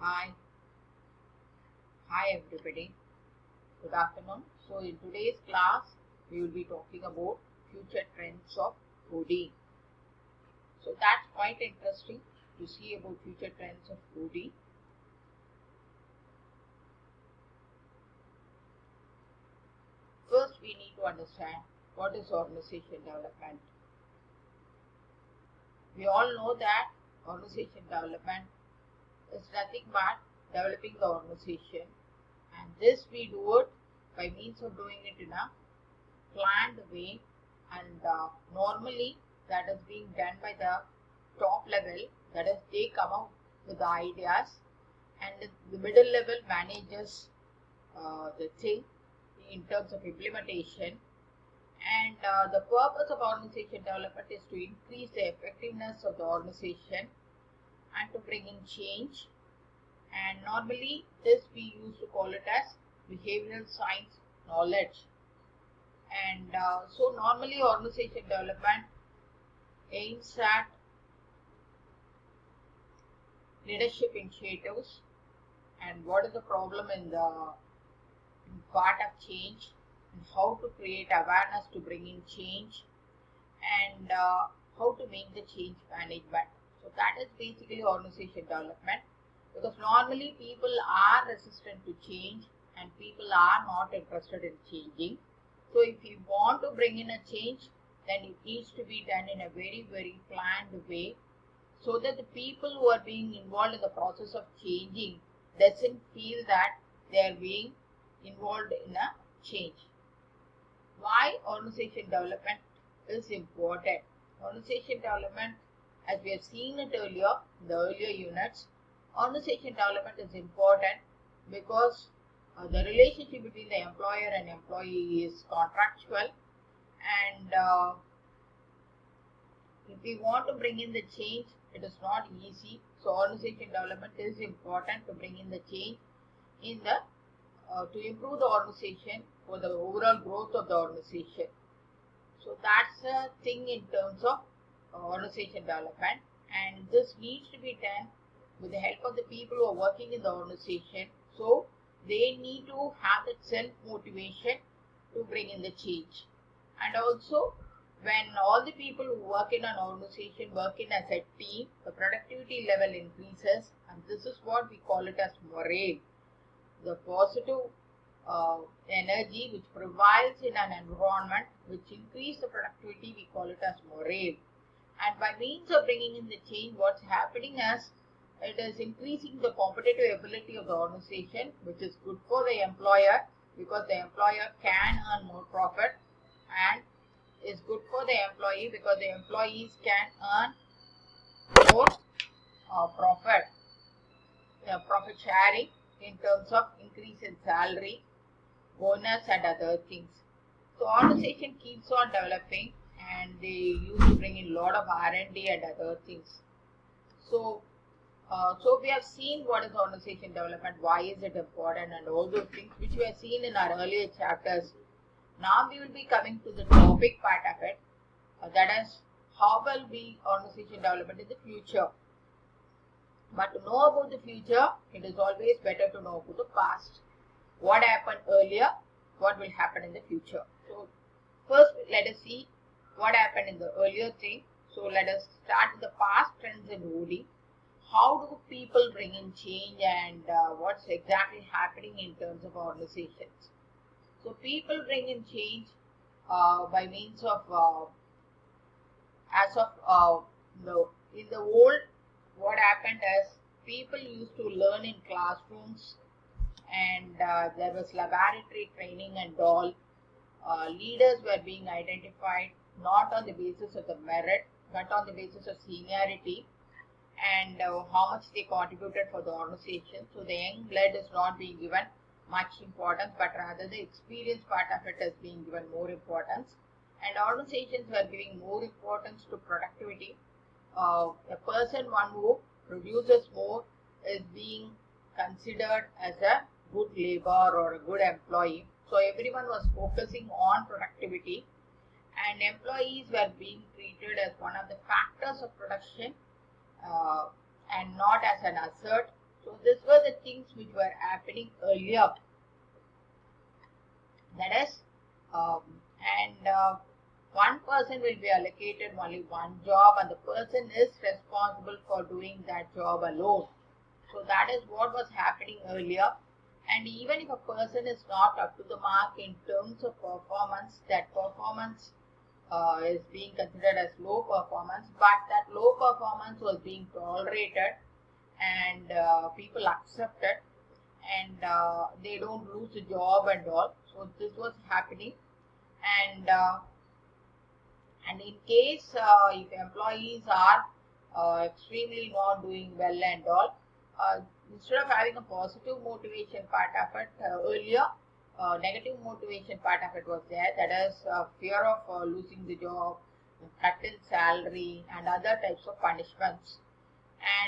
Hi, hi everybody. Good afternoon. So in today's class, we will be talking about future trends of coding. So that's quite interesting to see about future trends of coding. First, we need to understand what is organization development. We all know that organization development is nothing but developing the organization, and this we do it by means of doing it in a planned way, and normally that is being done by the top level, that is they come up with the ideas, and the middle level manages the thing in terms of implementation. And the purpose of organization development is to increase the effectiveness of the organization and to bring in change. And normally this we used to call it as behavioral science knowledge. And so normally organization development aims at leadership initiatives and what is the problem in the part of change, and how to create awareness to bring in change, and how to make the change management. So that is basically organization development, because normally people are resistant to change and people are not interested in changing. So if you want to bring in a change, then it needs to be done in a very planned way, so that the people who are being involved in the process of changing doesn't feel that they are being involved in a change. Why organization development is important? Organization development, as we have seen it earlier, in the earlier units, organization development is important because the relationship between the employer and employee is contractual, and if we want to bring in the change, it is not easy. So organization development is important to bring in the change in the to improve the organization for the overall growth of the organization. So that's a thing in terms of organization development, and this needs to be done with the help of the people who are working in the organization. So they need to have that self motivation to bring in the change. And also, when all the people who work in an organization work in as a team, the productivity level increases, and this is what we call it as morale. The positive energy which prevails in an environment which increase the productivity, we call it as morale. And by means of bringing in the change, what's happening is it is increasing the competitive ability of the organization, which is good for the employer, because the employer can earn more profit, and is good for the employee because the employees can earn more profit sharing in terms of increase in salary, bonus, and other things. So organization keeps on developing, and they used to bring in a lot of R&D and other things. So we have seen what is organization development, why is it important, and all those things which we have seen in our earlier chapters. Now we will be coming to the topic part of it, that is how will be organization development in the future. But to know about the future, it is always better to know about the past. What happened earlier, what will happen in the future. So first let us see what happened in the earlier thing. So let us start with the past trends in OD. How do people bring in change, and what's exactly happening in terms of organizations. So people bring in change by means of in the old, what happened is people used to learn in classrooms, and there was laboratory training and all. Leaders were being identified not on the basis of the merit but on the basis of seniority and how much they contributed for the organization. So the young blood is not being given much importance, but rather the experience part of it is being given more importance, and organizations were giving more importance to productivity. A person one who produces more is being considered as a good labor or a good employee. So everyone was focusing on productivity, and employees were being treated as one of the factors of production and not as an asset. So these were the things which were happening earlier. That is, one person will be allocated only one job, and the person is responsible for doing that job alone. So that is what was happening earlier. And even if a person is not up to the mark in terms of performance, that performance is being considered as low performance, but that low performance was being tolerated, and people accept it, and they don't lose a job and all. So this was happening. And in case if employees are extremely not doing well and all, instead of having a positive motivation part of it, earlier negative motivation part of it was there, that is fear of losing the job, cut in salary, and other types of punishments.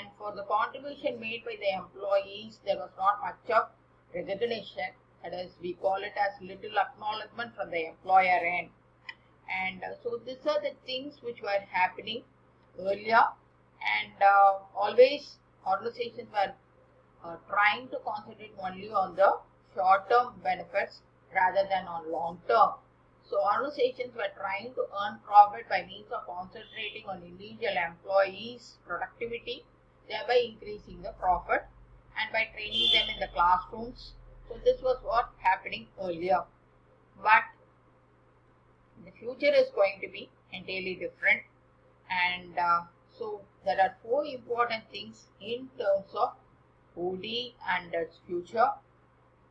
And for the contribution made by the employees, there was not much of recognition, that is, we call it as little acknowledgement from the employer end. And so these are the things which were happening earlier, and always organizations were trying to concentrate only on the short-term benefits rather than on long-term. So organizations were trying to earn profit by means of concentrating on individual employees' productivity, thereby increasing the profit, and by training them in the classrooms. So this was what happening earlier. But the future is going to be entirely different, and so there are four important things in terms of OD and its future.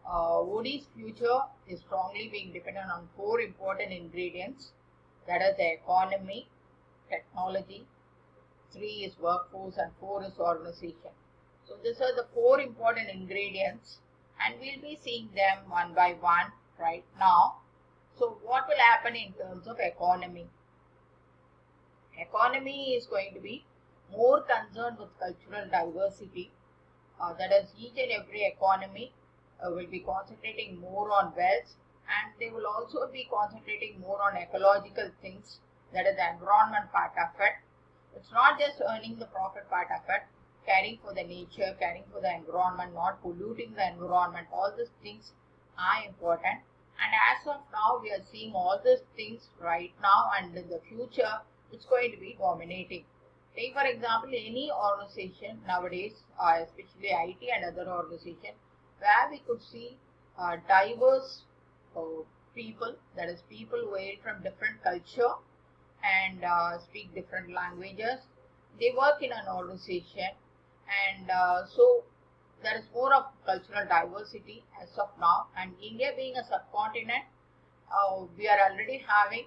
OD's future is strongly being dependent on four important ingredients, that is the economy, technology, 3 is workforce, and 4 is organization. So these are the four important ingredients, and we'll be seeing them one by one right now. So what will happen in terms of economy? Economy is going to be more concerned with cultural diversity. That is, each and every economy will be concentrating more on wealth, and they will also be concentrating more on ecological things, that is the environment part of it. It's not just earning the profit part of it, caring for the nature, caring for the environment, not polluting the environment. All these things are important. And as of now, we are seeing all these things right now, and in the future, it's going to be dominating. Take for example, any organization nowadays, especially IT and other organizations, where we could see diverse people, that is people who hail from different culture and speak different languages. They work in an organization, and so there is more of cultural diversity as of now. And India being a subcontinent, we are already having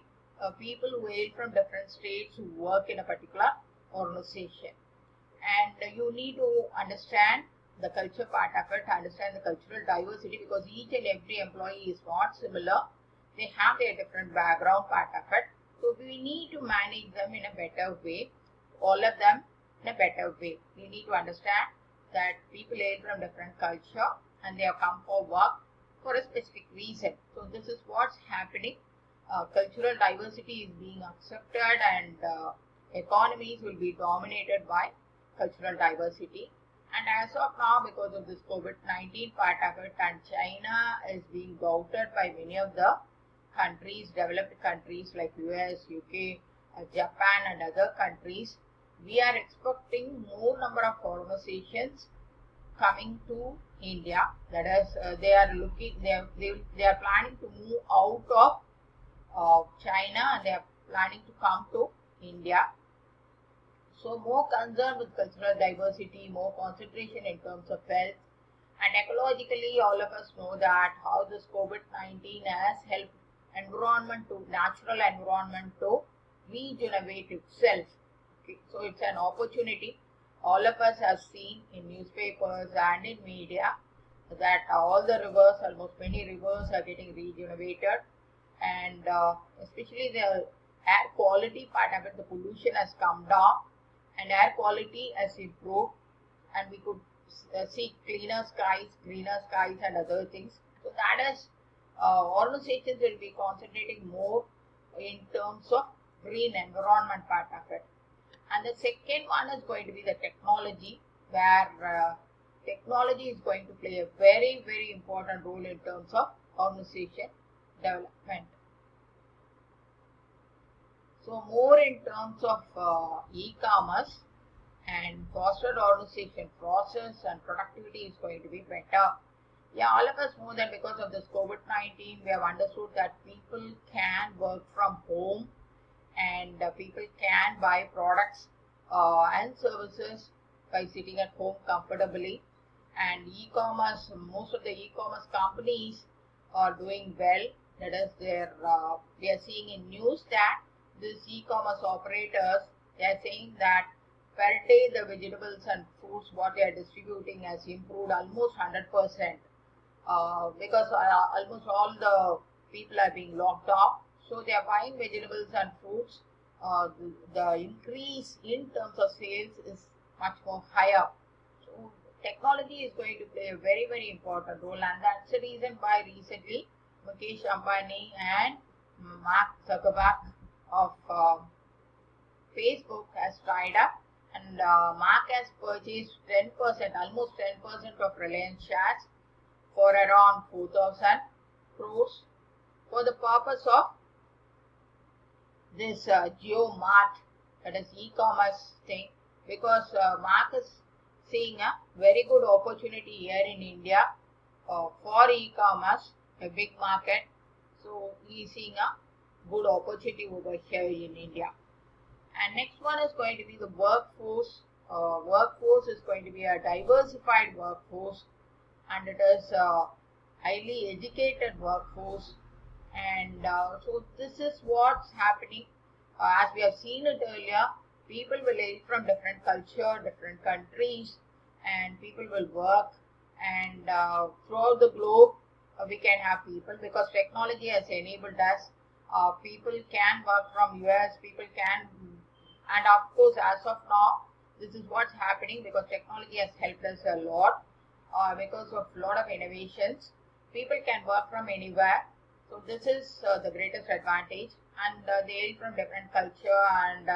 people who hail from different states who work in a particular organization. And you need to understand the culture part of it, understand the cultural diversity, because each and every employee is not similar. They have their different background part of it. So we need to manage them in a better way, all of them in a better way. We need to understand that people hail from different culture and they have come for work for a specific reason. So this is what's happening. Cultural diversity is being accepted, and economies will be dominated by cultural diversity. And as of now, because of this COVID-19 part of it, and China is being doubted by many of the countries, developed countries like US, UK, Japan, and other countries, we are expecting more number of organizations coming to India. That is, they are planning to move out of China, and they are planning to come to India. So more concern with cultural diversity, more concentration in terms of health, and ecologically, all of us know that how this COVID-19 has helped natural environment to regenerate itself. Okay, so it's an opportunity. All of us have seen in newspapers and in media that all the rivers, almost many rivers, are getting regenerated, and especially the air quality part of it, the pollution has come down, and air quality has improved, and we could see cleaner skies, greener skies, and other things. So that is, organizations will be concentrating more in terms of green environment part of it. And the second one is going to be the technology, where technology is going to play a very, very important role in terms of organization development. So more in terms of e-commerce and fostered organization process and productivity is going to be better. Yeah, all of us know that because of this COVID-19, we have understood that people can work from home and people can buy products and services by sitting at home comfortably. And e-commerce, most of the e-commerce companies are doing well. That is, we are seeing in news that these e-commerce operators, they are saying that per day the vegetables and fruits what they are distributing has improved almost 100%. Because almost all the people are being locked off, so they are buying vegetables and fruits. The increase in terms of sales is much more higher. So technology is going to play a very, very important role, and that's the reason why recently Mukesh Ambani and Mark Zuckerberg of Facebook has tied up, and Mark has purchased 10%, almost 10% of Reliance shares for around 4,000 crores for the purpose of this JioMart, that is e-commerce thing, because Mark is seeing a very good opportunity here in India for e-commerce, a big market. So he is seeing a good opportunity over here in India. And next one is going to be the workforce. Workforce is going to be a diversified workforce, and it is a highly educated workforce. And so this is what's happening. As we have seen it earlier, people will hail from different culture, different countries, and people will work. And throughout the globe, we can have people, because technology has enabled us. People can work from US, people can, and of course, as of now, this is what's happening because technology has helped us a lot. Because of a lot of innovations, people can work from anywhere. So this is the greatest advantage, and they hail from different culture, and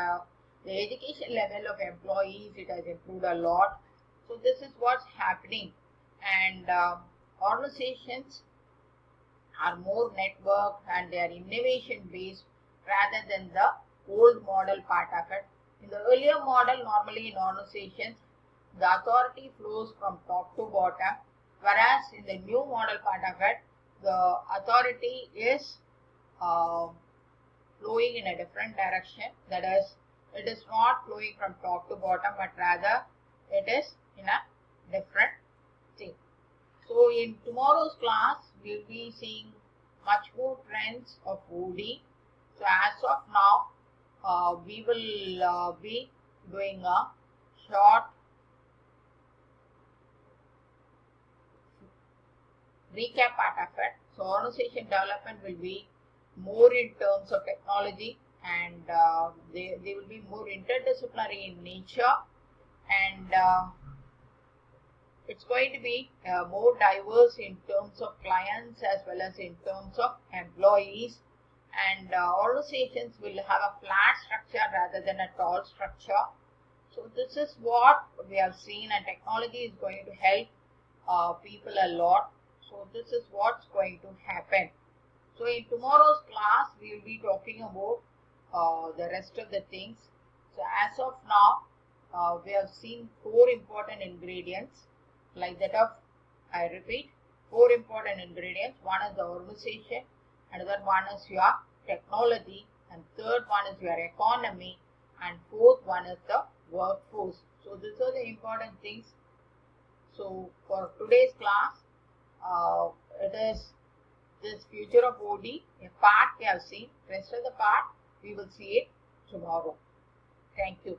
the education level of employees, it has improved a lot. So this is what's happening, and organizations are more networked and they are innovation based rather than the old model part of it. In the earlier model, normally in organizations, the authority flows from top to bottom, whereas in the new model part of it, the authority is flowing in a different direction. That is, it is not flowing from top to bottom, but rather it is in a different thing. So in tomorrow's class, we will be seeing much more trends of OD. So as of now, we will be doing a short recap part of it. So organization development will be more in terms of technology, and they will be more interdisciplinary in nature, and it's going to be more diverse in terms of clients as well as in terms of employees, and organizations will have a flat structure rather than a tall structure. So this is what we have seen, and technology is going to help people a lot. So this is what's going to happen. So in tomorrow's class, we will be talking about the rest of the things. So as of now, we have seen 4 important ingredients, like that of, I repeat, 4 important ingredients. One is the organization, another one is your technology, and third one is your economy, and fourth one is the workforce. So these are the important things. So for today's class, it is this future of OD, a part we have seen. Rest of the part we will see it tomorrow. Thank you.